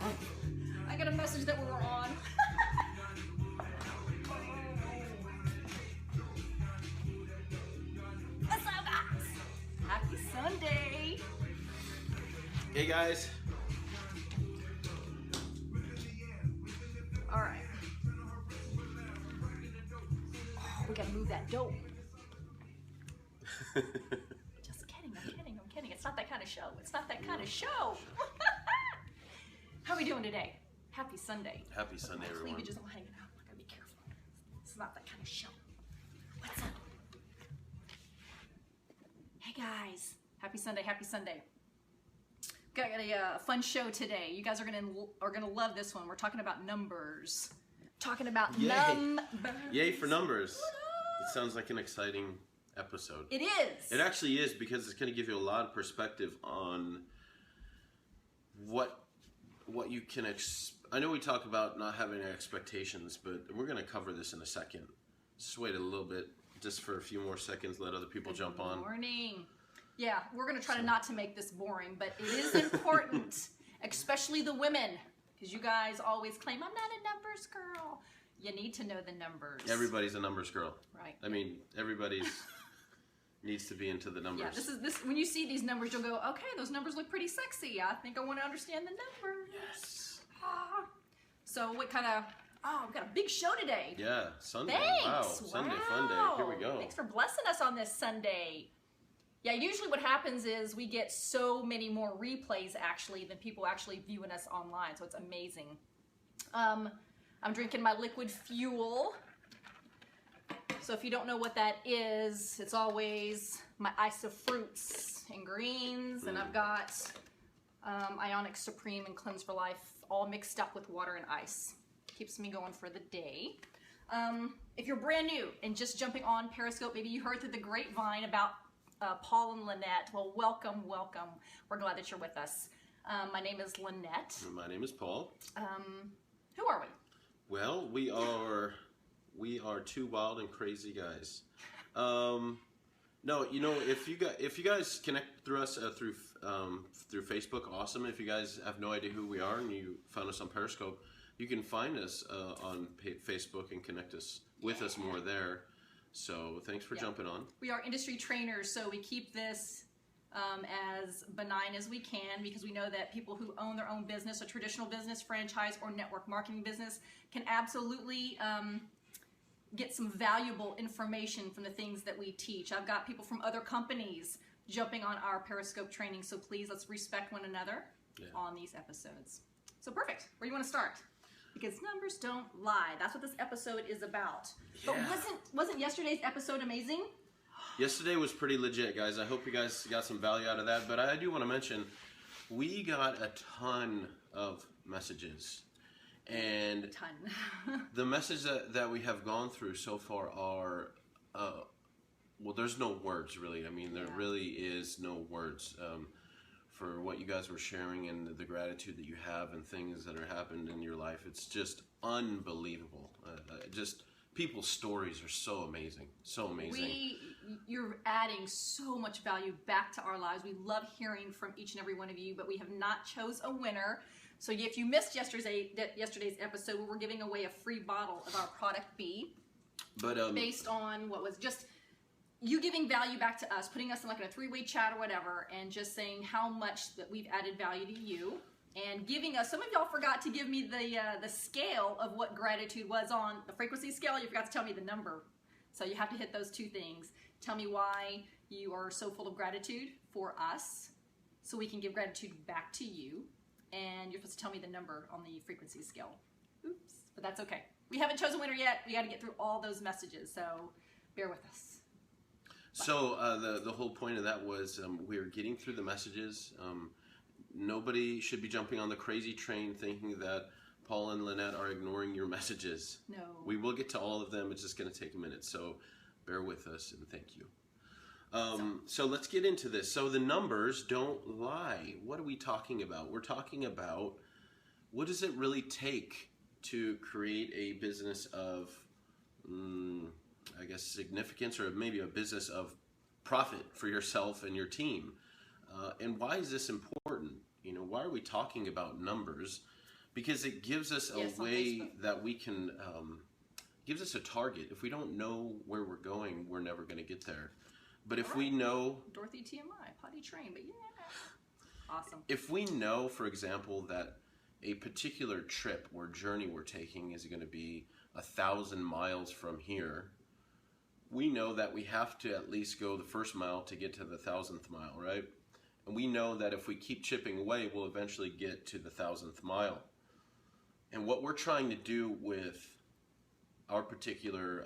I got a message that we were on. What's up, guys? Happy Sunday. Hey, guys. All right. Oh, we gotta move that dough. Just kidding, I'm kidding. It's not that kind of show. It's not that kind of show. How are we doing today? Happy Sunday. Happy Sunday, everyone. My cleavage is all hanging out. I gotta be careful. It's not that kind of show. What's up? Hey guys. Happy Sunday, happy Sunday. Got a fun show today. You guys are gonna love this one. We're talking about numbers. Talking about numbers. Yay for numbers. It sounds like an exciting episode. It is. It actually is, because it's going to give you a lot of perspective on what you can I know we talk about not having expectations, but we're going to cover this in a second. Just wait a little bit, just for a few more seconds, let other people jump on. Good morning. Yeah, we're going to try to not to make this boring, but it is important, especially the women, because you guys always claim, I'm not a numbers girl. You need to know the numbers. Everybody's a numbers girl. Right. I mean, everybody's needs to be into the numbers. Yeah, this. When you see these numbers, you'll go, okay, those numbers look pretty sexy. I think I want to understand the numbers. Yes. So what kind of, we've got a big show today. Yeah, Sunday. Thanks. Wow, Sunday fun day. Here we go. Thanks for blessing us on this Sunday. Yeah, usually what happens is we get so many more replays actually than people actually viewing us online, so it's amazing. I'm drinking my liquid fuel. So if you don't know what that is, it's always my ice of fruits and greens, and I've got Ionic Supreme and Cleanse for Life all mixed up with water and ice. Keeps me going for the day. If you're brand new and just jumping on Periscope, maybe you heard through the grapevine about Paul and Lynette. Well, welcome. We're glad that you're with us. My name is Lynette. And my name is Paul. Who are we? Well, we are two wild and crazy guys. No, you know, if you guys connect through us through Facebook, awesome. If you guys have no idea who we are and you found us on Periscope, you can find us on Facebook and connect us with us more there. So thanks for jumping on. We are industry trainers, so we keep this as benign as we can, because we know that people who own their own business, a traditional business, franchise, or network marketing business, can absolutely get some valuable information from the things that we teach. I've got people from other companies jumping on our Periscope training, so please, let's respect one another on these episodes. So perfect. Where do you want to start? Because numbers don't lie. That's what this episode is about. Yeah. But wasn't yesterday's episode amazing? Yesterday was pretty legit, guys. I hope you guys got some value out of that. But I do want to mention, we got a ton of messages. And the messages that we have gone through so far are, well, there's no words, really. I mean, there really is no words for what you guys were sharing and the gratitude that you have and things that are happened in your life. It's just unbelievable. Just people's stories are so amazing, so amazing. You're adding so much value back to our lives. We love hearing from each and every one of you, but we have not chose a winner. So if you missed yesterday's episode, we were giving away a free bottle of our product B, based on what was just you giving value back to us, putting us in like a three-way chat or whatever, and just saying how much that we've added value to you, and giving us. Some of y'all forgot to give me the scale of what gratitude was on the frequency scale. You forgot to tell me the number, so you have to hit those two things. Tell me why you are so full of gratitude for us, so we can give gratitude back to you. And you're supposed to tell me the number on the frequency scale. Oops, but that's okay. We haven't chosen a winner yet. We got to get through all those messages, so bear with us. So the whole point of that was we're getting through the messages. Nobody should be jumping on the crazy train thinking that Paul and Lynette are ignoring your messages. No. We will get to all of them. It's just going to take a minute, so bear with us and thank you. So let's get into this. So the numbers don't lie. What are we talking about? We're talking about what does it really take to create a business of, I guess, significance, or maybe a business of profit for yourself and your team. And why is this important? You know, why are we talking about numbers? Because it gives us a way that we can, gives us a target. If we don't know where we're going, we're never going to get there. But if we know... Dorothy TMI, potty trained, but yeah. Awesome. If we know, for example, that a particular trip or journey we're taking is going to be 1,000 miles from here, we know that we have to at least go the first mile to get to the 1,000th mile, right? And we know that if we keep chipping away, we'll eventually get to the 1,000th mile. And what we're trying to do with our particular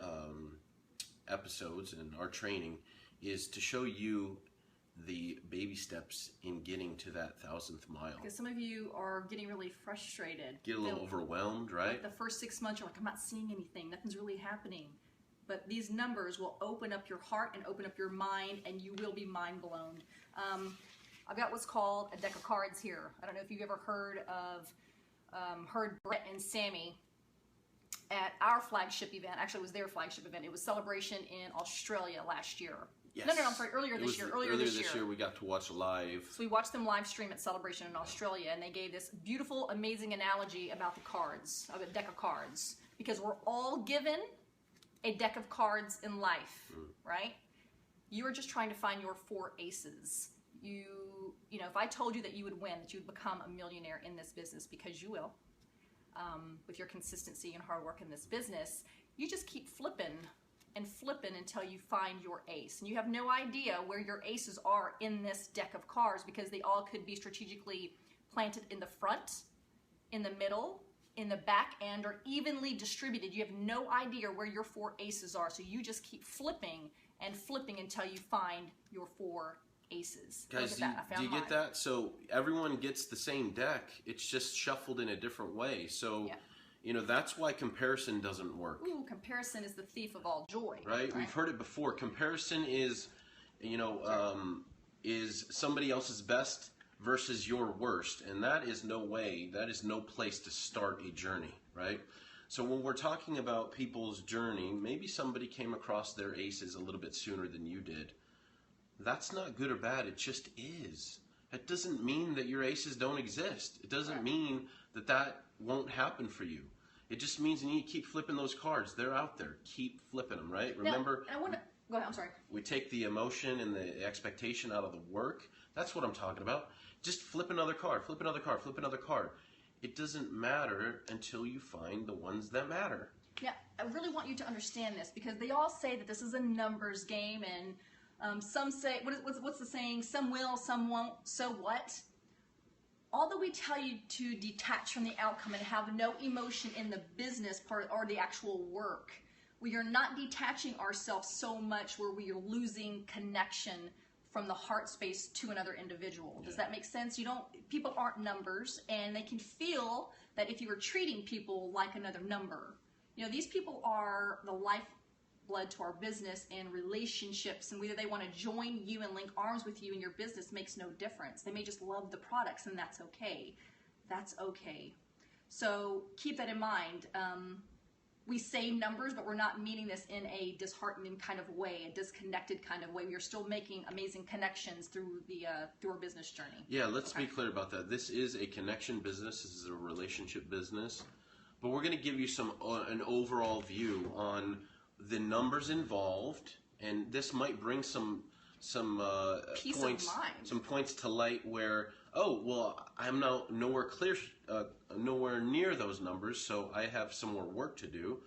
episodes and our training is to show you the baby steps in getting to that 1,000th mile. Because some of you are getting really frustrated. Get a little overwhelmed, right? Like the first 6 months, you're like, I'm not seeing anything. Nothing's really happening. But these numbers will open up your heart and open up your mind, and you will be mind blown. I've got what's called a deck of cards here. I don't know if you've ever heard Brett and Sammy at our flagship event. Actually, it was their flagship event. It was Celebration in Australia last year. Yes. No, I'm sorry, earlier this year. Earlier this year we got to watch live. So we watched them live stream at Celebration in Australia, and they gave this beautiful, amazing analogy about the cards, of a deck of cards. Because we're all given a deck of cards in life, right? You are just trying to find your 4 aces. You know, if I told you that you would win, that you would become a millionaire in this business, because you will, with your consistency and hard work in this business, you just keep flipping and flipping until you find your ace. And you have no idea where your aces are in this deck of cards, because they all could be strategically planted in the front, in the middle, in the back end, or evenly distributed. You have no idea where your 4 aces are, so you just keep flipping and flipping until you find your 4 aces. Guys, do you get that? So everyone gets the same deck. It's just shuffled in a different way. So, you know, that's why comparison doesn't work. Ooh, comparison is the thief of all joy. Right? We've heard it before. Comparison is, you know, is somebody else's best versus your worst. And that is no way, that is no place to start a journey, right? So when we're talking about people's journey, maybe somebody came across their aces a little bit sooner than you did. That's not good or bad, it just is. It doesn't mean that your aces don't exist. It doesn't mean that that won't happen for you. It just means you need to keep flipping those cards. They're out there. Keep flipping them, right? Remember, I want to go ahead. I'm sorry. We take the emotion and the expectation out of the work. That's what I'm talking about. Just flip another card, flip another card, flip another card. It doesn't matter until you find the ones that matter. Yeah, I really want you to understand this, because they all say that this is a numbers game, and some say, what's the saying? Some will, some won't. So what? Although we tell you to detach from the outcome and have no emotion in the business part or the actual work, we are not detaching ourselves so much where we are losing connection from the heart space to another individual. Does that make sense? People aren't numbers, and they can feel that if you were treating people like another number. You know, these people are the lifeblood to our business and relationships, and whether they want to join you and link arms with you in your business makes no difference. They may just love the products, and that's okay. That's okay. So keep that in mind. We say numbers, but we're not meaning this in a disheartening kind of way, a disconnected kind of way. We are still making amazing connections through our business journey. Yeah, let's be clear about that. This is a connection business. This is a relationship business. But we're going to give you an overall view on the numbers involved, and this might bring some points to light where, oh, well, I'm now nowhere near those numbers, so I have some more work to do,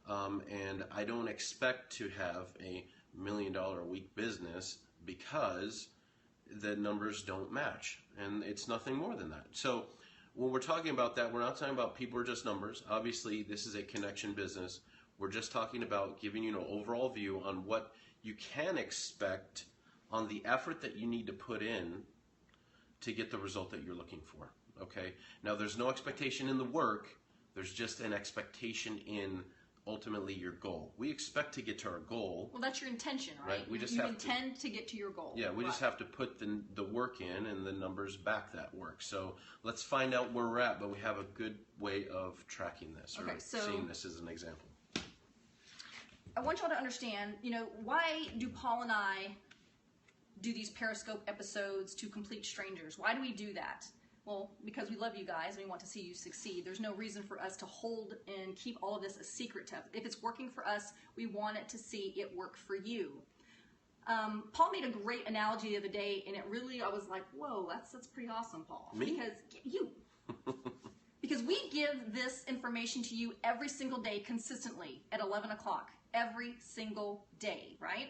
and I don't expect to have a $1 million a week business because the numbers don't match, and it's nothing more than that. So when we're talking about that, we're not talking about people are just numbers. Obviously, this is a connection business. We're just talking about giving you an overall view on what you can expect on the effort that you need to put in to get the result that you're looking for. Okay? Now, there's no expectation in the work. There's just an expectation in ultimately your goal. We expect to get to our goal. Well, that's your intention, right? We just you intend to get to your goal. Yeah, we just have to put the work in, and the numbers back that work. So let's find out where we're at, but we have a good way of tracking this, or seeing this as an example. I want y'all to understand, you know, why do Paul and I do these Periscope episodes to complete strangers? Why do we do that? Well, because we love you guys and we want to see you succeed, there's no reason for us to hold and keep all of this a secret. If it's working for us, we want it to see it work for you. Paul made a great analogy the other day, and it really, I was like, whoa, that's pretty awesome, Paul. Me? Because you. Because we give this information to you every single day consistently at 11 o'clock. Every single day, right?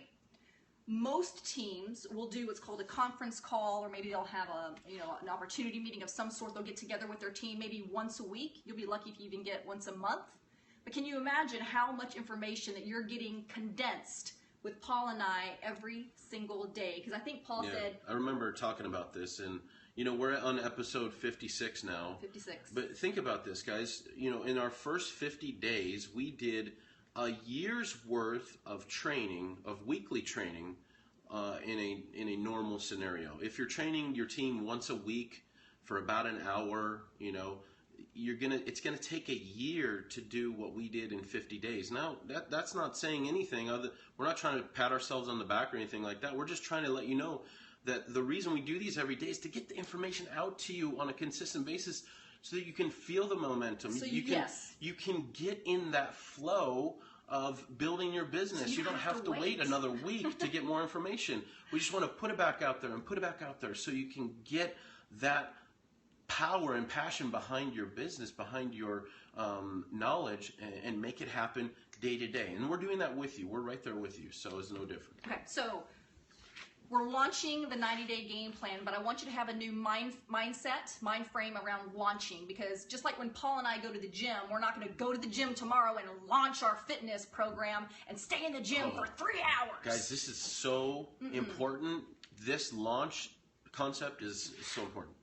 Most teams will do what's called a conference call, or maybe they'll have an opportunity meeting of some sort. They'll get together with their team maybe once a week. You'll be lucky if you even get once a month. But can you imagine how much information that you're getting condensed with Paul and I every single day? Because I think Paul said... I remember talking about this, and we're on episode 56 now. 56. But think about this, guys. In our first 50 days, we did a year's worth of training, of weekly training, in a normal scenario. If you're training your team once a week for about an hour, it's gonna take a year to do what we did in 50 days. Now, that's not saying anything other. We're not trying to pat ourselves on the back or anything like that. We're just trying to let you know that the reason we do these every day is to get the information out to you on a consistent basis, so that you can feel the momentum. So you can get in that flow of building your business. So you don't have to wait another week to get more information. We just want to put it back out there and put it back out there, so you can get that power and passion behind your business, behind your knowledge, and make it happen day to day. And we're doing that with you. We're right there with you, so it's no different. Okay, so we're launching the 90-day game plan, but I want you to have a new mind frame around launching, because just like when Paul and I go to the gym, we're not going to go to the gym tomorrow and launch our fitness program and stay in the gym for 3 hours. Guys, this is so important. This launch concept is so important.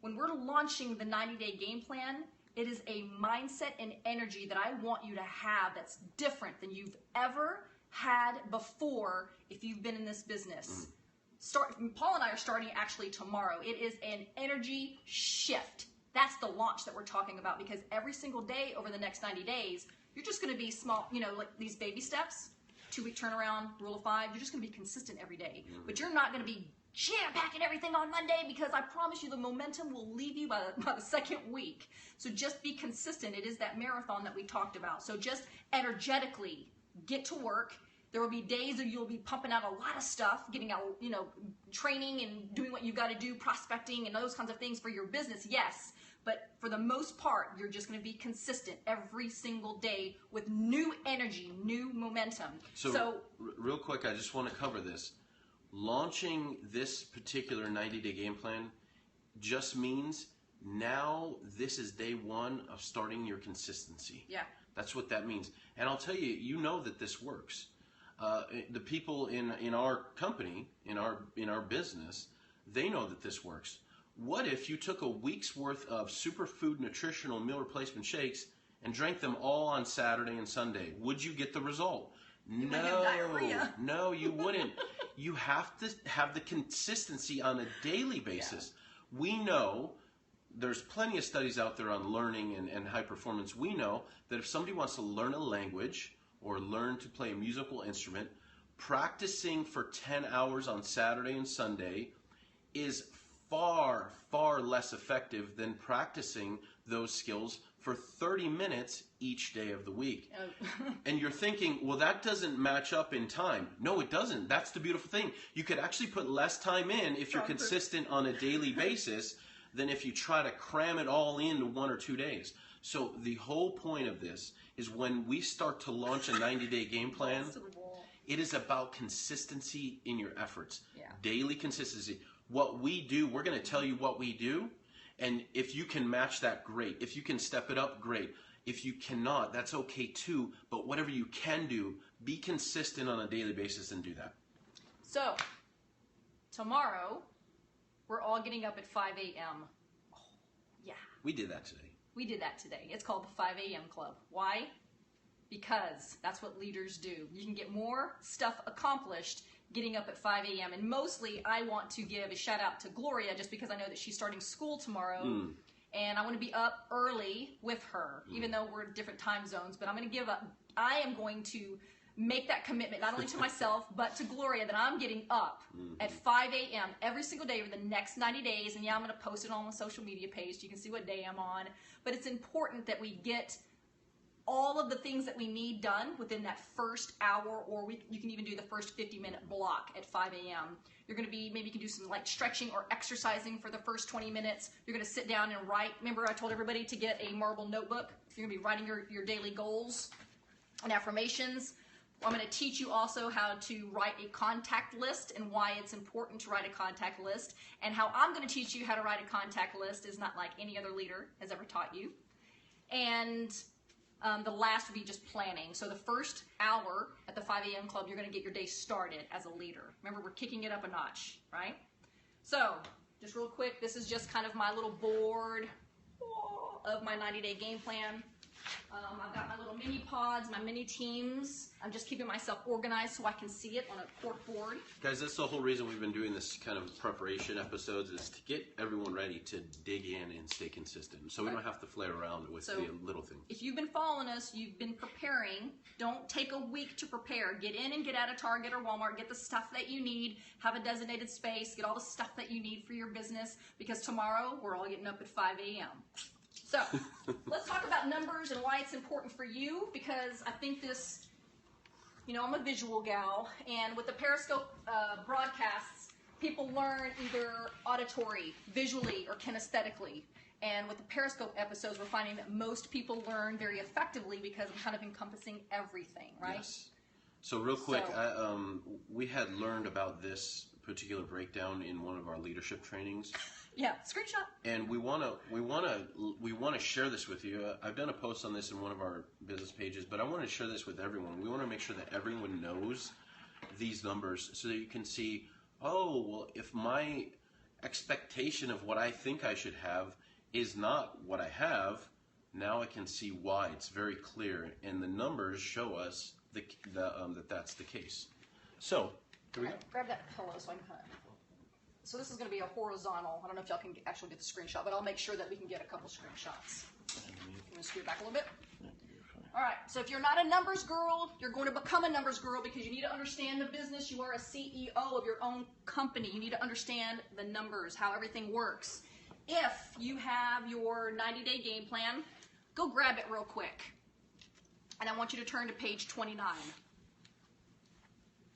When we're launching the 90-day game plan, it is a mindset and energy that I want you to have that's different than you've ever had before if you've been in this business. Paul and I are starting actually tomorrow. It is an energy shift. That's the launch that we're talking about, because every single day over the next 90 days, you're just going to be small, like these baby steps, 2-week turnaround, rule of 5. You're just going to be consistent every day. But you're not going to be jam-packing everything on Monday, because I promise you the momentum will leave you by the second week. So just be consistent. It is that marathon that we talked about. So just energetically get to work. There will be days that you'll be pumping out a lot of stuff, getting out, training and doing what you've got to do, prospecting and those kinds of things for your business, yes. But for the most part, you're just going to be consistent every single day with new energy, new momentum. So real quick, I just want to cover this. Launching this particular 90-day game plan just means now this is day one of starting your consistency. Yeah. That's what that means. And I'll tell you, you know that this works. The people in our company, in our business, they know that this works. What if you took a week's worth of superfood nutritional meal replacement shakes and drank them all on Saturday and Sunday? Would you get the result? You might have diarrhea. No, you wouldn't. You have to have the consistency on a daily basis. Yeah. We know there's plenty of studies out there on learning and high performance. We know that if somebody wants to learn a language or learn to play a musical instrument, practicing for 10 hours on Saturday and Sunday is far, far less effective than practicing those skills for 30 minutes each day of the week. Oh. And you're thinking, well, that doesn't match up in time. No, it doesn't. That's the beautiful thing. You could actually put less time in if you're consistent on a daily basis than if you try to cram it all into 1 or 2 days. So the whole point of this is when we start to launch a 90-day game plan, it is about consistency in your efforts. Yeah. Daily consistency. What we do, we're going to tell you what we do. And if you can match that, great. If you can step it up, great. If you cannot, that's okay too. But whatever you can do, be consistent on a daily basis and do that. So, tomorrow, we're all getting up at 5 a.m. Oh, yeah. We did that today. We did that today. It's called the 5 a.m. Club. Why? Because that's what leaders do. You can get more stuff accomplished getting up at 5 a.m. And mostly, I want to give a shout out to Gloria, just because I know that she's starting school tomorrow. And I want to be up early with her, even though we're in different time zones. But I am going to make that commitment, not only to myself, but to Gloria, that I'm getting up at 5 a.m. every single day for the next 90 days. And yeah, I'm going to post it on the social media page so you can see what day I'm on. But it's important that we get all of the things that we need done within that first hour, or you can even do the first 50-minute block at 5 a.m. You're going to be, maybe you can do some light stretching or exercising for the first 20 minutes. You're going to sit down and write. Remember I told everybody to get a marble notebook. You're going to be writing your daily goals and affirmations. I'm going to teach you also how to write a contact list and why it's important to write a contact list. And how I'm going to teach you how to write a contact list is not like any other leader has ever taught you. And the last would be just planning. So the first hour at the 5 a.m. club, you're going to get your day started as a leader. Remember, we're kicking it up a notch, right? So just real quick, this is just kind of my little board of my 90-day game plan. I've got my little mini pods, my mini teams. I'm just keeping myself organized so I can see it on a cork board. Guys, that's the whole reason we've been doing this kind of preparation episodes, is to get everyone ready to dig in and stay consistent. So we don't have to flare around with the little things. If you've been following us, you've been preparing. Don't take a week to prepare. Get in and get out of Target or Walmart. Get the stuff that you need. Have a designated space. Get all the stuff that you need for your business, because tomorrow we're all getting up at 5 a.m. So let's talk about numbers and why it's important for you, because I think this, I'm a visual gal, and with the Periscope broadcasts, people learn either auditory, visually, or kinesthetically. And with the Periscope episodes, we're finding that most people learn very effectively because I'm kind of encompassing everything, right? Yes. So real quick, we had learned about this particular breakdown in one of our leadership trainings. Yeah, screenshot. And we want to share this with you. I've done a post on this in one of our business pages, but I want to share this with everyone. We want to make sure that everyone knows these numbers so that you can see, oh, well, if my expectation of what I think I should have is not what I have, now I can see why. It's very clear, and the numbers show us that that's the case. So, here we go. Grab that pillow so I can kind of. So this is going to be a horizontal. I don't know if y'all can actually get the screenshot, but I'll make sure that we can get a couple screenshots. I'm going to scoot it back a little bit. All right, so if you're not a numbers girl, you're going to become a numbers girl, because you need to understand the business. You are a CEO of your own company. You need to understand the numbers, how everything works. If you have your 90-day game plan, go grab it real quick. And I want you to turn to page 29.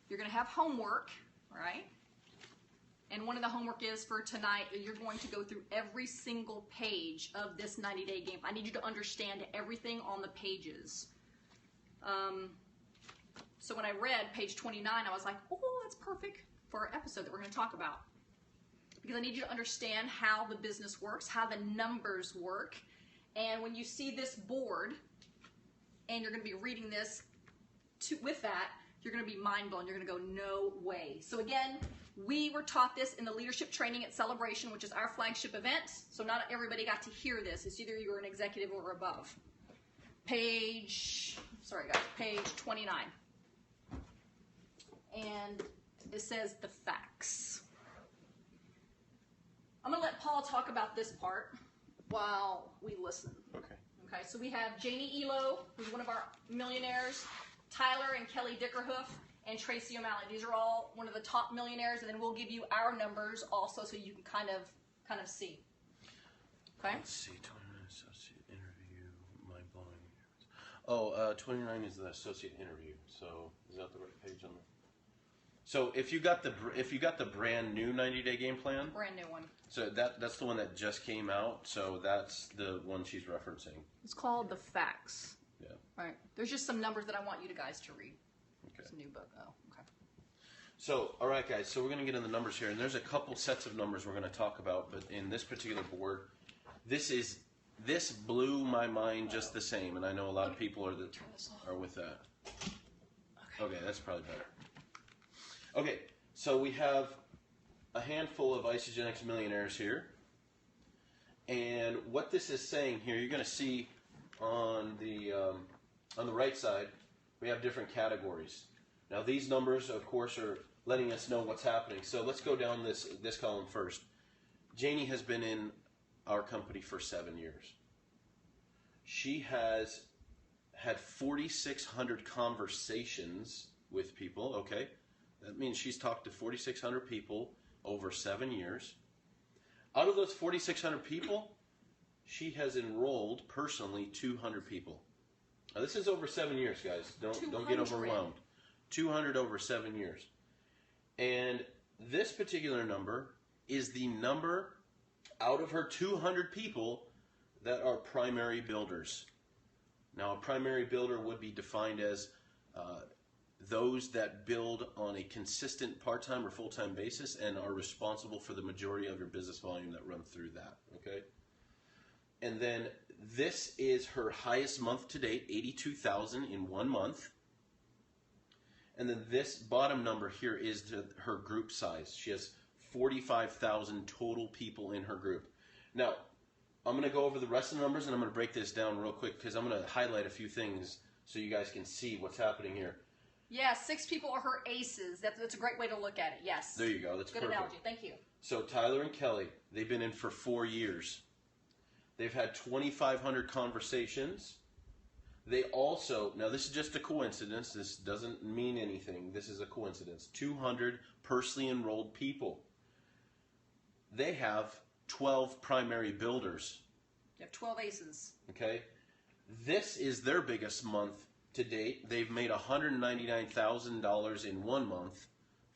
You're going to have homework, all right? And one of the homework is for tonight, you're going to go through every single page of this 90-day game. I need you to understand everything on the pages. So when I read page 29, I was like, oh, that's perfect for our episode that we're going to talk about. Because I need you to understand how the business works, how the numbers work. And when you see this board, and you're going to be reading this with that, you're going to be mind blown. You're going to go, no way. So again, we were taught this in the leadership training at Celebration, which is our flagship event. So not everybody got to hear this. It's either you were an executive or above. Page 29. And it says the facts. I'm going to let Paul talk about this part while we listen. Okay, so we have Janie Elo, who's one of our millionaires, Tyler and Kelly Dickerhoof, and Tracy O'Malley. These are all one of the top millionaires, and then we'll give you our numbers also so you can kind of see. Okay? Let's see, 29 associate interview, mind-blowing. Oh, 29 is the associate interview. So is that the right page on the? So if you got the brand new 90-day game plan, brand new one. So that's the one that just came out. So that's the one she's referencing. It's called the facts. Yeah. All right. There's just some numbers that I want you guys to read. Okay. It's a new book. Oh, okay. So, all right, guys. So we're going to get in the numbers here, and there's a couple sets of numbers we're going to talk about. But in this particular board, this blew my mind just the same, and I know a lot of people are with that. Okay, that's probably better. Okay, so we have a handful of Isogenics millionaires here, and what this is saying here, you're going to see on the right side, we have different categories. Now these numbers, of course, are letting us know what's happening. So let's go down this column first. Janie has been in our company for 7 years. She has had 4,600 conversations with people. Okay, that means she's talked to 4,600 people over 7 years. Out of those 4,600 people, she has enrolled personally 200 people. Now, this is over 7 years, guys. Don't get overwhelmed. 200 over 7 years. And this particular number is the number out of her 200 people that are primary builders. Now, a primary builder would be defined as those that build on a consistent part-time or full-time basis and are responsible for the majority of your business volume that runs through that, okay? And then this is her highest month to date, 82,000 in 1 month. And then this bottom number here is her group size. She has 45,000 total people in her group. Now, I'm going to go over the rest of the numbers and I'm going to break this down real quick because I'm going to highlight a few things so you guys can see what's happening here. Yeah, 6 people are her aces. That's a great way to look at it, yes. There you go. That's good perfect. analogy. Thank you. So Tyler and Kelly, they've been in for 4 years. They've had 2,500 conversations. They also, now this is just a coincidence. This doesn't mean anything. This is a coincidence. 200 personally enrolled people. They have 12 primary builders. You have 12 aces. Okay. This is their biggest month to date. They've made $199,000 in 1 month.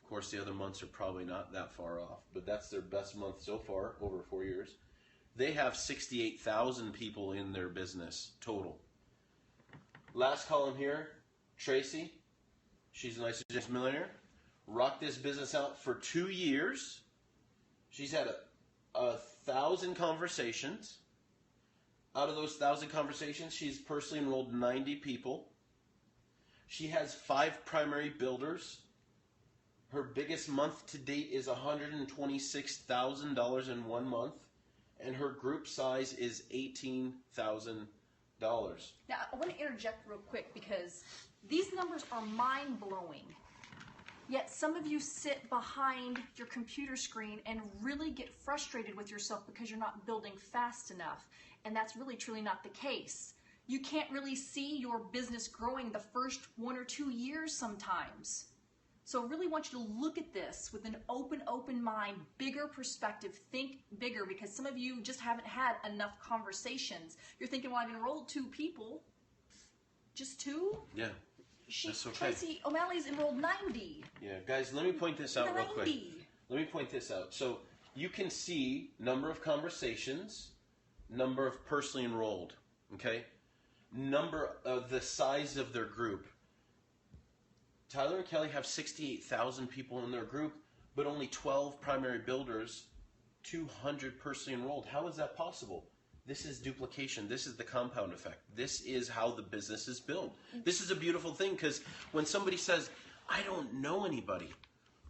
Of course, the other months are probably not that far off, but that's their best month so far over 4 years. They have 68,000 people in their business total. Last column here, Tracy. She's a nice just millionaire. Rocked this business out for 2 years. She's had 1,000 conversations. Out of those 1,000 conversations, she's personally enrolled 90 people. She has 5 primary builders. Her biggest month to date is $126,000 in 1 month. And her group size is $18,000. Now, I want to interject real quick because these numbers are mind-blowing. Yet some of you sit behind your computer screen and really get frustrated with yourself because you're not building fast enough. And that's really truly not the case. You can't really see your business growing the first 1 or 2 years sometimes. So I really want you to look at this with an open mind, bigger perspective. Think bigger because some of you just haven't had enough conversations. You're thinking, well, I've enrolled 2 people. Just 2? Yeah. That's okay. Tracy O'Malley's enrolled 90. Yeah, guys, let me point this out real quick. Let me point this out. So you can see number of conversations, number of personally enrolled, okay? Number of the size of their group. Tyler and Kelly have 68,000 people in their group, but only 12 primary builders, 200 personally enrolled. How is that possible? This is duplication. This is the compound effect. This is how the business is built. This is a beautiful thing because when somebody says, I don't know anybody.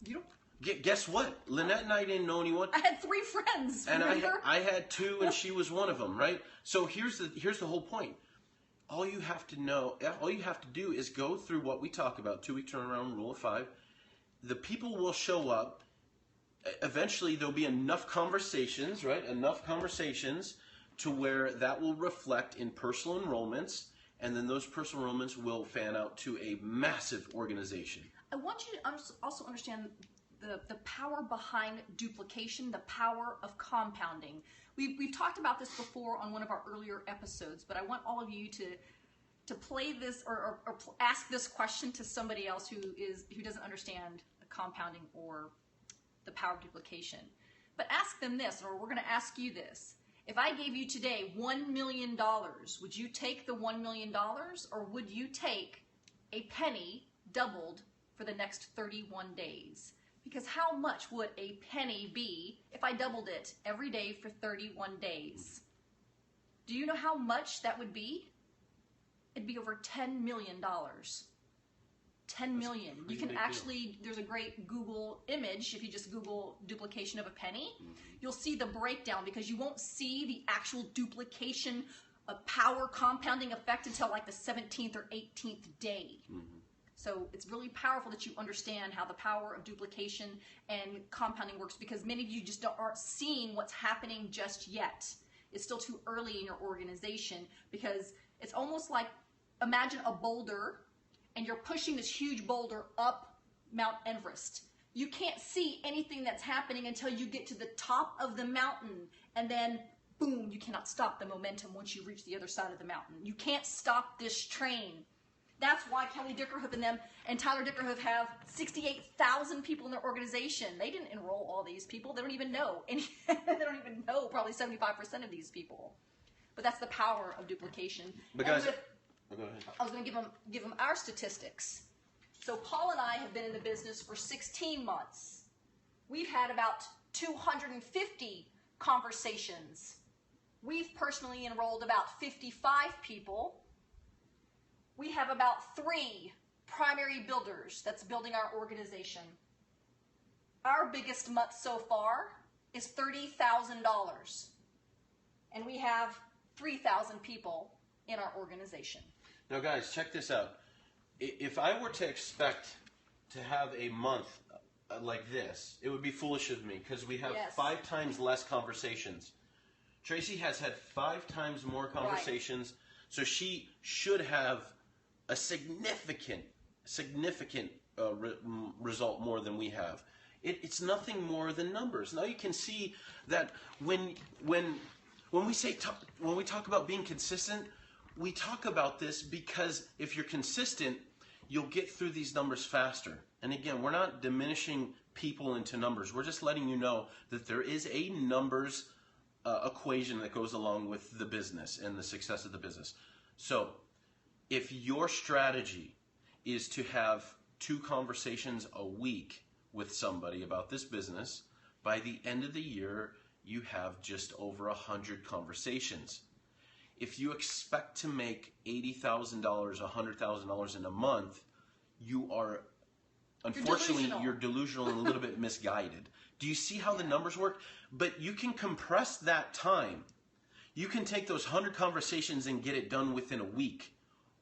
You don't? Guess what? Lynette and I didn't know anyone. I had 3 friends. And I had 2 and she was one of them, right? So here's the whole point. All you have to do is go through what we talk about, 2-week turnaround, rule of 5. The people will show up. Eventually, there'll be enough conversations, right? Enough conversations to where that will reflect in personal enrollments, and then those personal enrollments will fan out to a massive organization. I want you to also understand the power behind duplication, the power of compounding. We've talked about this before on one of our earlier episodes, but I want all of you to play this or ask this question to somebody else who doesn't understand compounding or the power of duplication. But ask them this, or we're going to ask you this. If I gave you today $1 million, would you take the $1 million, or would you take a penny doubled for the next 31 days? Because how much would a penny be if I doubled it every day for 31 days? Do you know how much that would be? It'd be over $10 million. 10 million. You can actually, there's a great Google image, if you just Google duplication of a penny, you'll see the breakdown because you won't see the actual duplication of power compounding effect until like the 17th or 18th day. So it's really powerful that you understand how the power of duplication and compounding works because many of you just aren't seeing what's happening just yet. It's still too early in your organization because it's almost like imagine a boulder, and you're pushing this huge boulder up Mount Everest. You can't see anything that's happening until you get to the top of the mountain, and then boom, you cannot stop the momentum once you reach the other side of the mountain. You can't stop this train. That's why Kelly Dickerhoof and them and Tyler Dickerhoof have 68,000 people in their organization. They didn't enroll all these people. They don't even know. They don't even know probably 75% of these people. But that's the power of duplication. But guys, go ahead. I was going to give them our statistics. So Paul and I have been in the business for 16 months. We've had about 250 conversations. We've personally enrolled about 55 people. We have about 3 primary builders that's building our organization. Our biggest month so far is $30,000. And we have 3,000 people in our organization. Now guys, check this out. If I were to expect to have a month like this, it would be foolish of me because we have 5 times less conversations. Tracy has had 5 times more conversations, right. So she should have a significant result more than we have. It's nothing more than numbers. Now you can see that when we talk about being consistent, we talk about this because if you're consistent, you'll get through these numbers faster. And again, we're not diminishing people into numbers. We're just letting you know that there is a numbers equation that goes along with the business and the success of the business. So if your strategy is to have 2 conversations a week with somebody about this business, by the end of the year, you have just over 100 conversations. If you expect to make $80,000, $100,000 in a month, you are, unfortunately, you're delusional and a little bit misguided. Do you see how the numbers work? But you can compress that time. You can take those 100 conversations and get it done within a week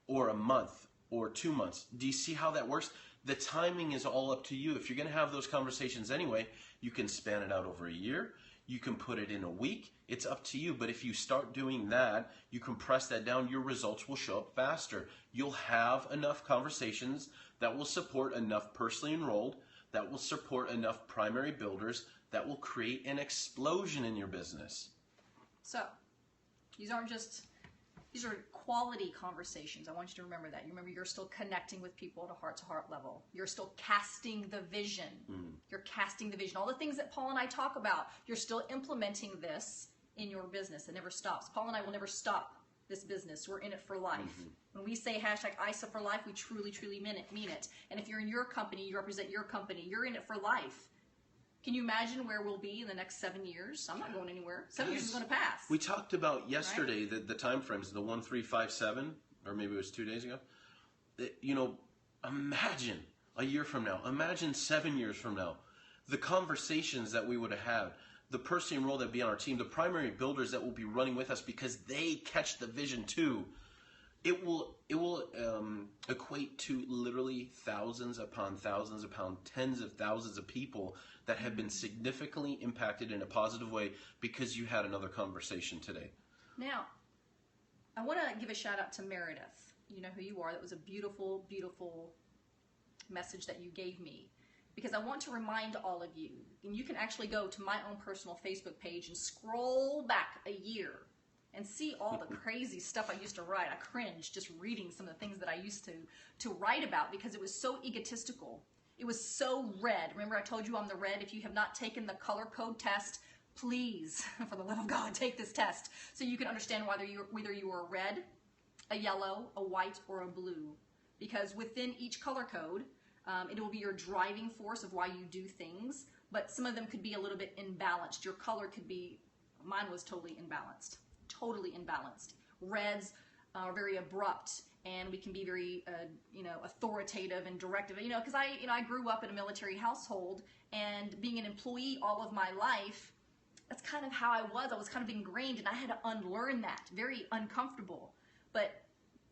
or a month or 2 months. Do you see how that works? The timing is all up to you. If you're going to have those conversations anyway, you can span it out over a year. You can put it in a week. It's up to you. But if you start doing that, you compress that down, your results will show up faster. You'll have enough conversations that will support enough personally enrolled, that will support enough primary builders, that will create an explosion in your business. So, these are quality conversations. I want you to remember that. You remember you're still connecting with people at a heart-to-heart level. You're still casting the vision. You're casting the vision. All the things that Paul and I talk about, you're still implementing this in your business. It never stops. Paul and I will never stop this business. We're in it for life. When we say hashtag ISA for life, we truly, truly mean it. And if you're in your company, you represent your company, you're in it for life. Can you imagine where we'll be in the next 7 years? I'm not going anywhere. 7 years is going to pass. We talked about yesterday, right? the time frames, the 1357, or maybe it was 2 days ago. You know, imagine a year from now. Imagine 7 years from now. The conversations that we would have had, the person enrolled that be on our team, the primary builders that will be running with us because they catch the vision too. It will equate to literally thousands upon tens of thousands of people that have been significantly impacted in a positive way because you had another conversation today. Now, I want to give a shout out to Meredith. You know who you are. That was a beautiful, beautiful message that you gave me. Because I want to remind all of you, and you can actually go to my own personal Facebook page and scroll back a year and see all the crazy stuff I used to write. I cringe just reading some of the things that I used to write about because it was so egotistical. It was so red. Remember I told you I'm the red? If you have not taken the color code test, please, for the love of God, take this test so you can understand whether you are a red, a yellow, a white, or a blue. Because within each color code, it will be your driving force of why you do things, but some of them could be a little bit imbalanced. Your color could be, mine was totally imbalanced. Totally imbalanced. Reds are very abrupt, and we can be very, authoritative and directive. Because I grew up in a military household, and being an employee all of my life, that's kind of how I was. I was kind of ingrained, and I had to unlearn that. Very uncomfortable. But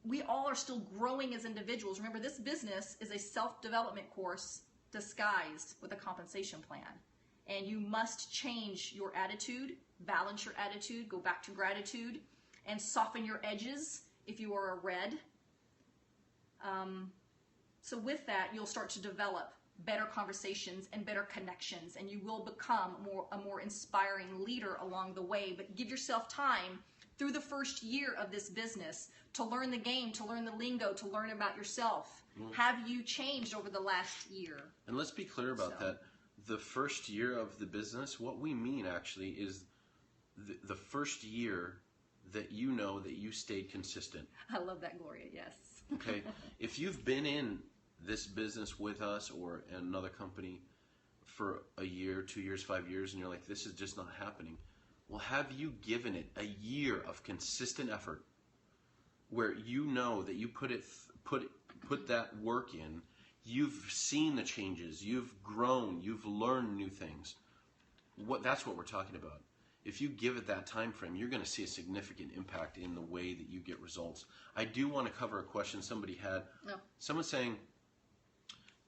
we all are still growing as individuals. Remember, this business is a self-development course disguised with a compensation plan. And you must change your attitude, balance your attitude, go back to gratitude, and soften your edges if you are a red, So with that, you'll start to develop better conversations and better connections, and you will become a more inspiring leader along the way. But give yourself time through the first year of this business to learn the game, to learn the lingo, to learn about yourself. Have you changed over the last year? And let's be clear about that. The first year of the business, what we mean actually is the first year that you know that you stayed consistent. I love that, Gloria. Yes. Okay. If you've been in this business with us or another company for a year, 2 years, 5 years, and you're like, this is just not happening. Well, have you given it a year of consistent effort where you know that you put that work in, you've seen the changes, you've grown, you've learned new things. That's what we're talking about. If you give it that time frame, you're going to see a significant impact in the way that you get results. I do want to cover a question somebody had. No. Someone saying,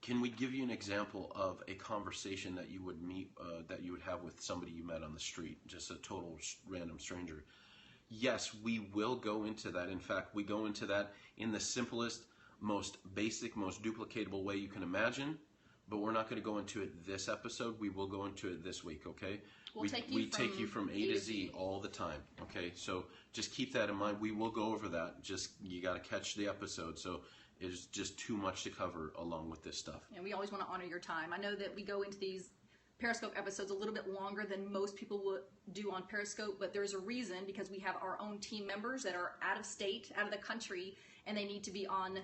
can we give you an example of a conversation that you would have with somebody you met on the street, just a total random stranger? Yes, we will go into that. In fact, we go into that in the simplest, most basic, most duplicatable way you can imagine, but we're not going to go into it this episode. We will go into it this week, okay? We take you from A to Z all the time, okay? So just keep that in mind. We will go over that. Just, you got to catch the episode. So it is just too much to cover along with this stuff. And we always want to honor your time. I know that we go into these Periscope episodes a little bit longer than most people would do on Periscope, but there's a reason, because we have our own team members that are out of state, out of the country, and they need to be on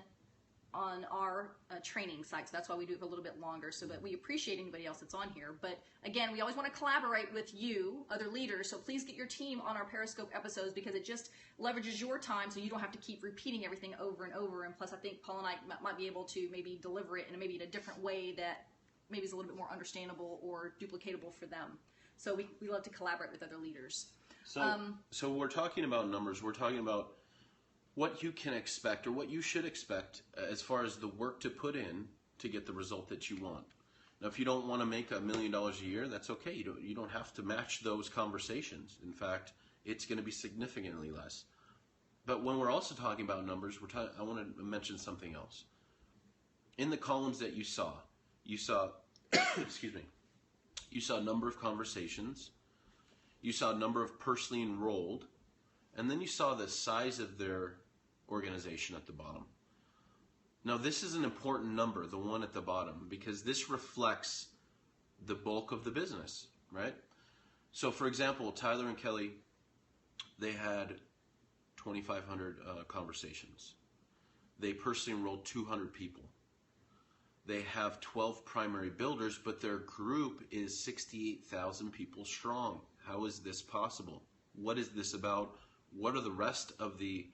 our training sites. That's why we do it a little bit longer, so that we appreciate anybody else that's on here. But again, we always want to collaborate with you, other leaders, so please get your team on our Periscope episodes, because it just leverages your time so you don't have to keep repeating everything over and over. And plus, I think Paul and I might be able to maybe deliver it in maybe in a different way that maybe is a little bit more understandable or duplicatable for them. So we love to collaborate with other leaders. So we're talking about numbers. We're talking about what you can expect or what you should expect as far as the work to put in to get the result that you want. Now, if you don't want to make $1 million a year, that's okay. You don't have to match those conversations. In fact, it's going to be significantly less. But when we're also talking about numbers, I want to mention something else. In the columns that you saw excuse me, you saw a number of conversations, you saw a number of personally enrolled, and then you saw the size of their organization at the bottom. Now, this is an important number, the one at the bottom, because this reflects the bulk of the business, right? So, for example, Tyler and Kelly, they had 2,500 conversations. They personally enrolled 200 people. They have 12 primary builders, but their group is 68,000 people strong. How is this possible? What is this about? What are the rest of the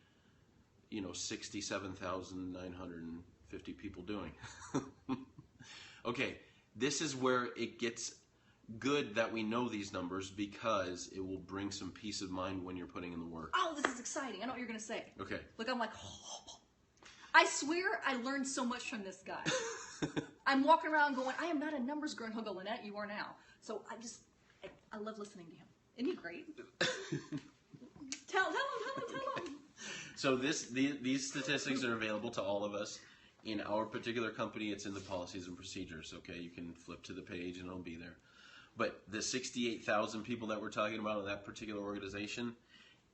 67,950 people doing? Okay, this is where it gets good that we know these numbers, because it will bring some peace of mind when you're putting in the work. Oh, this is exciting. I know what you're going to say. Okay. Look, I'm like, I swear I learned so much from this guy. I'm walking around going, I am not a numbers girl. And he'll go, Lynette, you are now. So I love listening to him. Isn't he great? Tell him. So these statistics are available to all of us. In our particular company, it's in the policies and procedures. Okay, you can flip to the page and it'll be there. But the 68,000 people that we're talking about in that particular organization,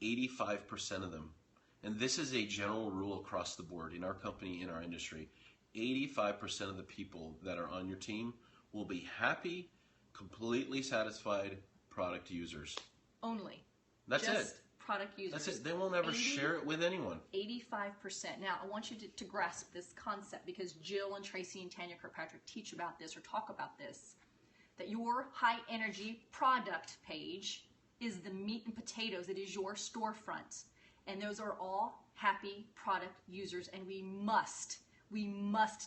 85% of them, and this is a general rule across the board in our company, in our industry, 85% of the people that are on your team will be happy, completely satisfied product users. Only. That's just it. Product users. That's it. They won't ever share it with anyone. 85%. Now, I want you to grasp this concept, because Jill and Tracy and Tanya Kirkpatrick teach about this or talk about this, that your high energy product page is the meat and potatoes. It is your storefront. And those are all happy product users, and we must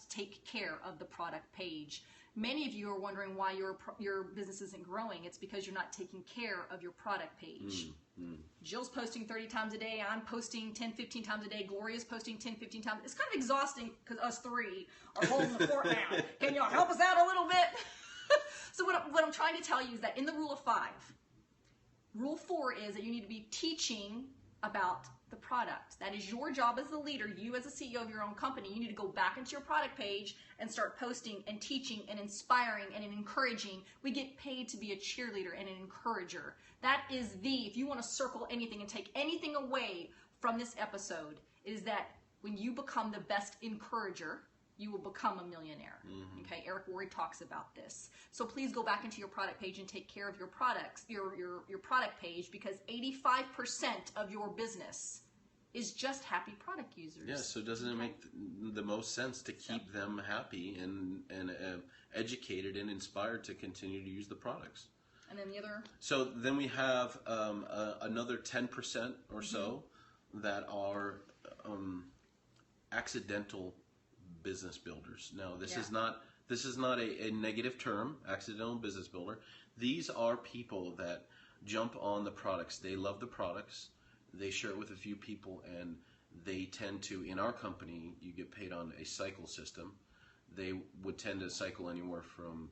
take care of the product page. Many of you are wondering why your business isn't growing. It's because you're not taking care of your product page. Jill's posting 30 times a day. I'm posting 10, 15 times a day. Gloria's posting 10, 15 times. It's kind of exhausting because us three are holding the fort down. Can y'all help us out a little bit? So what I'm trying to tell you is that in the rule of 5, rule 4 is that you need to be teaching about the product. That is your job as the leader. You as a CEO of your own company, you need to go back into your product page and start posting and teaching and inspiring and encouraging. We get paid to be a cheerleader and an encourager. That is if you want to circle anything and take anything away from this episode, is that when you become the best encourager, you will become a millionaire. Okay, Eric Worre talks about this. So please go back into your product page and take care of your products, your product page, because 85% of your business is just happy product users. Yeah, so doesn't it make the most sense to keep them happy and educated and inspired to continue to use the products? And then the other? So then we have another 10% or so that are accidental business builders. Now, this is not a negative term, accidental business builder. These are people that jump on the products. They love the products. They share it with a few people, and they tend to, in our company, you get paid on a cycle system. They would tend to cycle anywhere from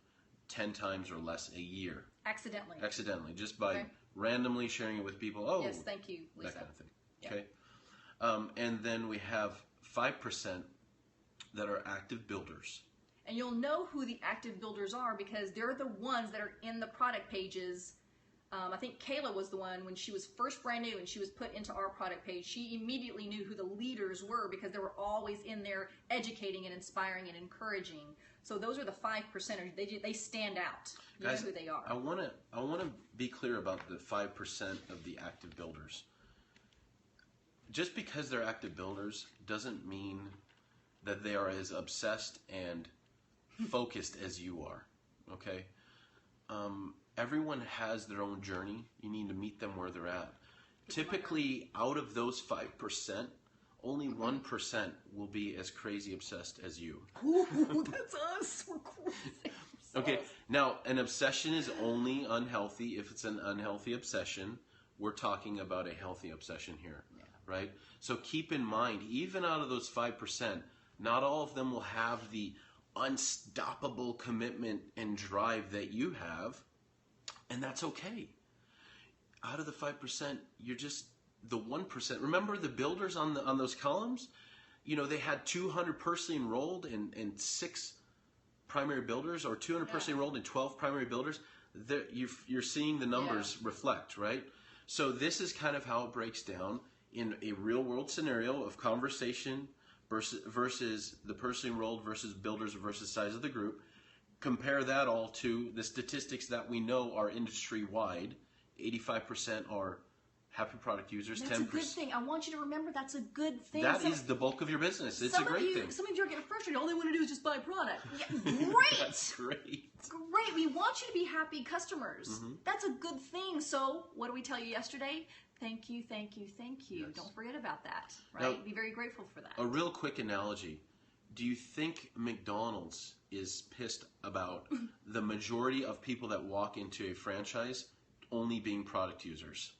10 times or less a year. Accidentally, just by randomly sharing it with people. Oh, yes, thank you, Lisa. That kind of thing. Okay. And then we have 5% that are active builders. And you'll know who the active builders are because they're the ones that are in the product pages. I think Kayla was the one when she was first brand new and she was put into our product page. She immediately knew who the leaders were because they were always in there educating and inspiring and encouraging. So those are the 5%ers. They stand out. You know who they are. I want to be clear about the 5% of the active builders. Just because they're active builders doesn't mean that they are as obsessed and focused as you are. Okay? Everyone has their own journey. You need to meet them where they're at. Typically, out of those 5%, only 1% will be as crazy obsessed as you. Ooh, that's us. We're crazy. Okay, now an obsession is only unhealthy if it's an unhealthy obsession. We're talking about a healthy obsession here, right? So keep in mind, even out of those 5%, not all of them will have the unstoppable commitment and drive that you have, and that's okay. Out of the 5%, you're just the 1%. Remember the builders on those columns? You know, they had 200 personally enrolled and 6 primary builders, or 200 personally enrolled and 12 primary builders. You're seeing the numbers reflect, right? So this is kind of how it breaks down in a real world scenario of conversation versus the personally enrolled versus builders versus size of the group. Compare that all to the statistics that we know are industry wide. 85% are happy product users. That's 10%. a good thing. I want you to remember that's a good thing. That is the bulk of your business. It's a great thing. Some of you are getting frustrated. All they want to do is just buy a product. Yeah, great. That's great. Great. We want you to be happy customers. That's a good thing. So what did we tell you yesterday? Thank you, thank you, thank you. Yes. Don't forget about that, right? Now, be very grateful for that. A real quick analogy. Do you think McDonald's is pissed about the majority of people that walk into a franchise only being product users?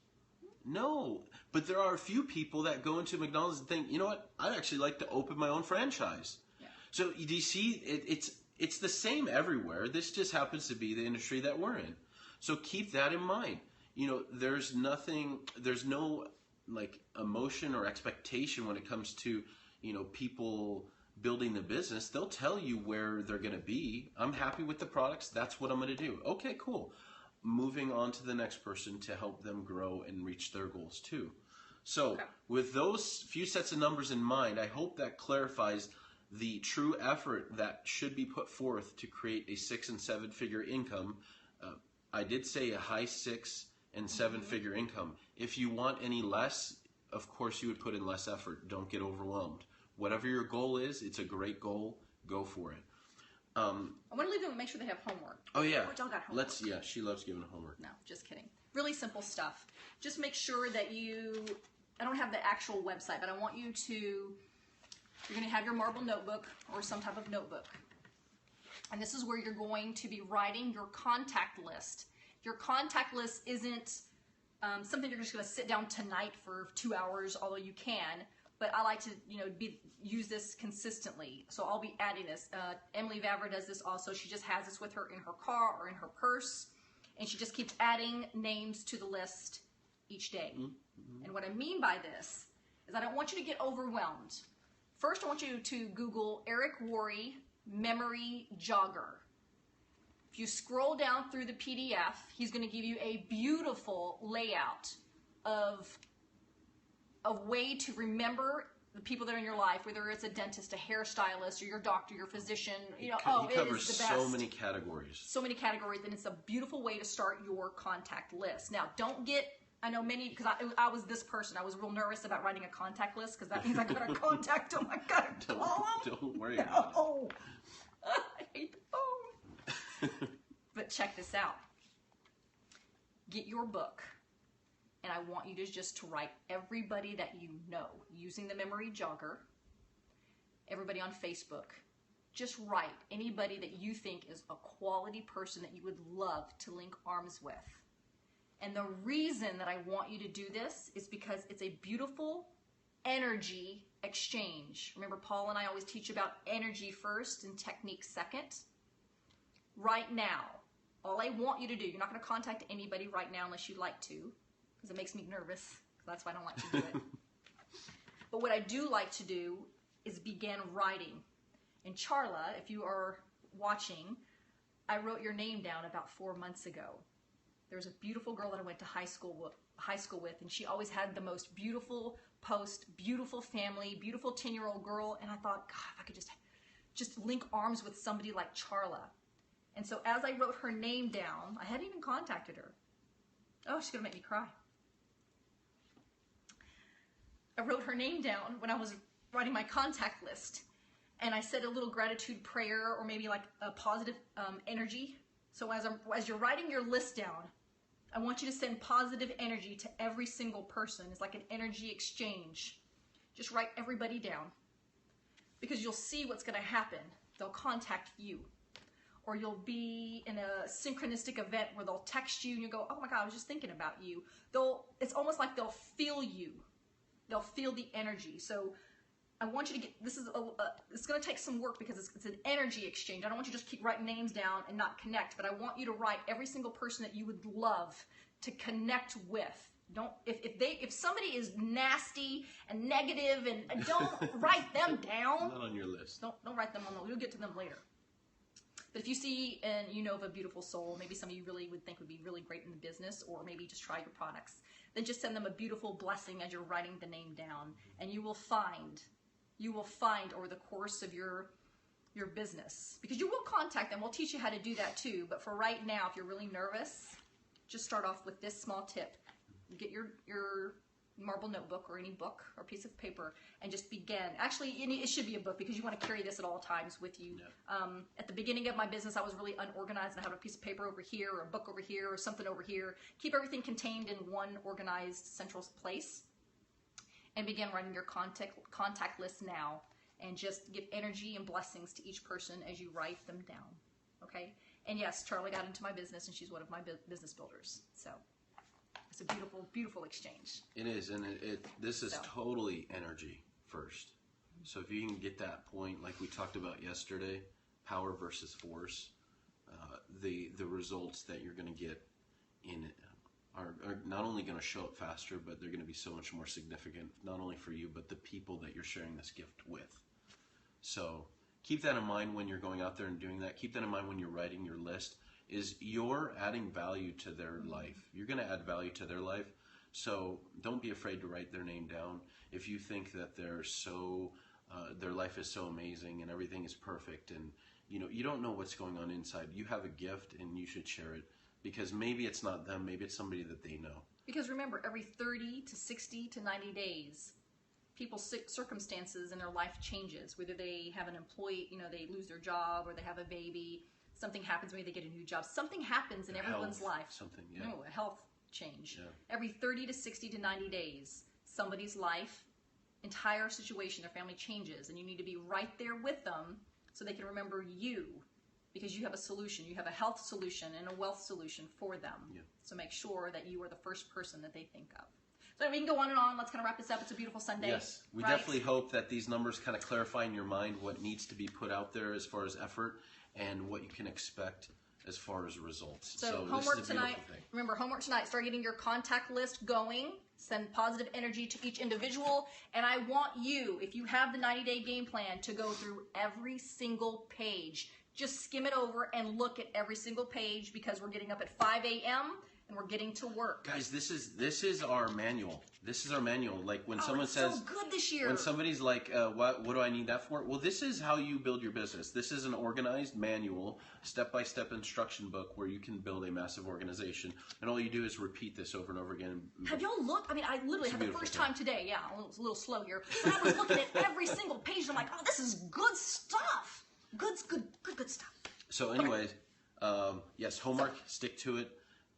No, but there are a few people that go into McDonald's and think, you know what, I'd actually like to open my own franchise. Yeah. So do you see, it's the same everywhere. This just happens to be the industry that we're in. So keep that in mind. You know, there's no like emotion or expectation when it comes to, you know, people building the business. They'll tell you where they're going to be. I'm happy with the products. That's what I'm going to do. Okay, cool. Moving on to the next person to help them grow and reach their goals too. So with those few sets of numbers in mind, I hope that clarifies the true effort that should be put forth to create a 6- and 7-figure income. I did say a high 6- and 7-figure income. If you want any less, of course you would put in less effort. Don't get overwhelmed. Whatever your goal is, it's a great goal. Go for it. I want to leave them and make sure they have homework. Oh yeah. Which all got homework. She loves giving homework. No, just kidding. Really simple stuff. Just make sure that I don't have the actual website, but I want you to, you're going to have your marble notebook or some type of notebook. And this is where you're going to be writing your contact list. Your contact list isn't something you're just going to sit down tonight for 2 hours, although you can. But I like to, use this consistently. So I'll be adding this. Emily Vavra does this also. She just has this with her in her car or in her purse. And she just keeps adding names to the list each day. And what I mean by this is I don't want you to get overwhelmed. First, I want you to Google Eric Worre Memory Jogger. If you scroll down through the PDF, he's going to give you a beautiful layout of way to remember the people that are in your life, whether it's a dentist, a hairstylist, or your doctor, your physician. You know, he covers so many categories. So many categories, and it's a beautiful way to start your contact list. Now, don't get, I know many, because I was this person. I was real nervous about writing a contact list, because that means I got to contact them. I got to call them. Don't worry about it. I hate the phone. But check this out. Get your book. And I want you to just write everybody that you know using the memory jogger, everybody on Facebook. Just write anybody that you think is a quality person that you would love to link arms with. And the reason that I want you to do this is because it's a beautiful energy exchange. Remember, Paul and I always teach about energy first and technique second. Right now, all I want you to do, you're not going to contact anybody right now unless you'd like to, because it makes me nervous. That's why I don't like to do it. But what I do like to do is begin writing. And Charla, if you are watching, I wrote your name down about 4 months ago. There's a beautiful girl that I went to high school with, and she always had the most beautiful post, beautiful family, beautiful 10-year-old girl. And I thought, God, if I could just link arms with somebody like Charla. And so as I wrote her name down, I hadn't even contacted her. Oh, she's going to make me cry. I wrote her name down when I was writing my contact list. And I said a little gratitude prayer, or maybe like a positive energy. So as you're writing your list down, I want you to send positive energy to every single person. It's like an energy exchange. Just write everybody down. Because you'll see what's going to happen. They'll contact you. Or you'll be in a synchronistic event where they'll text you and you go, oh my God, I was just thinking about you. It's almost like they'll feel you. They'll feel the energy. So I want you to get, it's going to take some work because it's an energy exchange. I don't want you to just keep writing names down and not connect, but I want you to write every single person that you would love to connect with. If somebody is nasty and negative, and don't write them down. Not on your list. Don't write them on the list. We'll get to them later. But if you see and you know of a beautiful soul, maybe somebody you really would think would be really great in the business, or maybe just try your products, then just send them a beautiful blessing as you're writing the name down, and you will find over the course of your business, because you will contact them. We'll teach you how to do that too. But for right now, if you're really nervous, just start off with this small tip. Get your marble notebook or any book or piece of paper and just begin. Actually, it should be a book, because you want to carry this at all times with you. Yeah. At the beginning of my business, I was really unorganized, and I had a piece of paper over here or a book over here or something over here. Keep everything contained in one organized central place, and begin writing your contact list now, and just give energy and blessings to each person as you write them down. Okay? And yes, Charlie got into my business, and she's one of my business builders. So it's a beautiful, beautiful exchange. It is, and this is totally energy first. So if you can get that point, like we talked about yesterday, power versus force, the results that you're going to get in it are not only going to show up faster, but they're going to be so much more significant, not only for you, but the people that you're sharing this gift with. So keep that in mind when you're going out there and doing that. Keep that in mind when you're writing your list. Is you're adding value to their life. You're going to add value to their life. So don't be afraid to write their name down. If you think that their life is so amazing and everything is perfect, and you don't know what's going on inside. You have a gift, and you should share it, because maybe it's not them. Maybe it's somebody that they know. Because remember, every 30 to 60 to 90 days, people's circumstances in their life changes. Whether they have an employee, they lose their job, or they have a baby. Something happens, maybe they get a new job. Something happens in everyone's life. Something, yeah. A health change. Yeah. Every 30 to 60 to 90 days, somebody's life, entire situation, their family changes, and you need to be right there with them so they can remember you, because you have a solution. You have a health solution and a wealth solution for them. Yeah. So make sure that you are the first person that they think of. So we can go on and on. Let's kind of wrap this up. It's a beautiful Sunday. Yes, we definitely hope that these numbers kind of clarify in your mind what needs to be put out there as far as effort, and what you can expect as far as results. So this homework is a beautiful tonight. thing. Remember, homework tonight. Start getting your contact list going. Send positive energy to each individual. And I want you, if you have the 90-day game plan, to go through every single page. Just skim it over and look at every single page, because we're getting up at 5 a.m. and we're getting to work. Guys, this is our manual. This is our manual. Like when someone it's says, so good this year. when somebody's like, what do I need that for? Well, this is how you build your business. This is an organized manual, step-by-step instruction book where you can build a massive organization. And all you do is repeat this over and over again. Have y'all looked? I mean, I literally had the first thing. time today. Yeah, it was a little slow here. But I was looking at every single page and I'm like, oh, this is good stuff. Good stuff. So anyways, yes, homework, stick to it.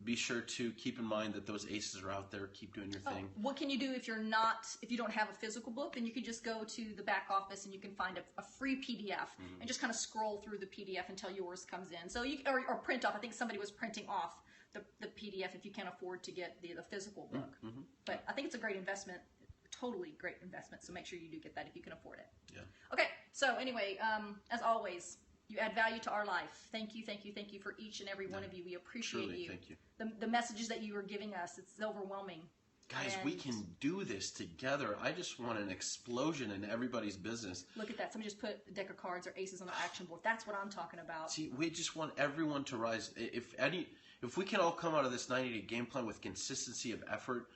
Be sure to keep in mind that those aces are out there. Keep doing your thing. What can you do if you don't have a physical book? Then you can just go to the back office and you can find a free PDF and just kind of scroll through the PDF until yours comes in. So you or print off. I think somebody was printing off the PDF if you can't afford to get the physical book. But I think it's a great investment. Totally great investment. So make sure you do get that if you can afford it. Yeah. Okay. So anyway, as always, you add value to our life. Thank you for each and every one of you. We appreciate Truly, you. thank you. The messages that you are giving us, it's overwhelming. Guys, And we can do this together. I just want an explosion in everybody's business. look at that. Somebody just put a deck of cards or aces on the action board. That's what I'm talking about. See, we just want everyone to rise. If we can all come out of this 90-day game plan with consistency of effort,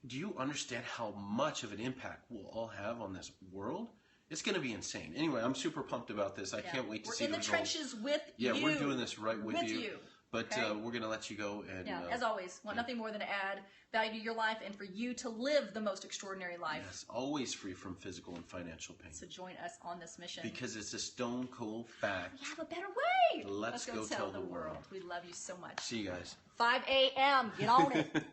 do you understand how much of an impact we'll all have on this world? It's going to be insane. Anyway, I'm super pumped about this. I can't wait to see the results. We're in the trenches with you. Yeah, we're doing this right with you. But okay? We're going to let you go. And as always, want nothing more than to add value to your life and for you to live the most extraordinary life. Yes, always free from physical and financial pain. So join us on this mission. Because it's a stone cold fact. We have a better way. Let's go tell the world. We love you so much. See you guys. 5 a.m. Get on it.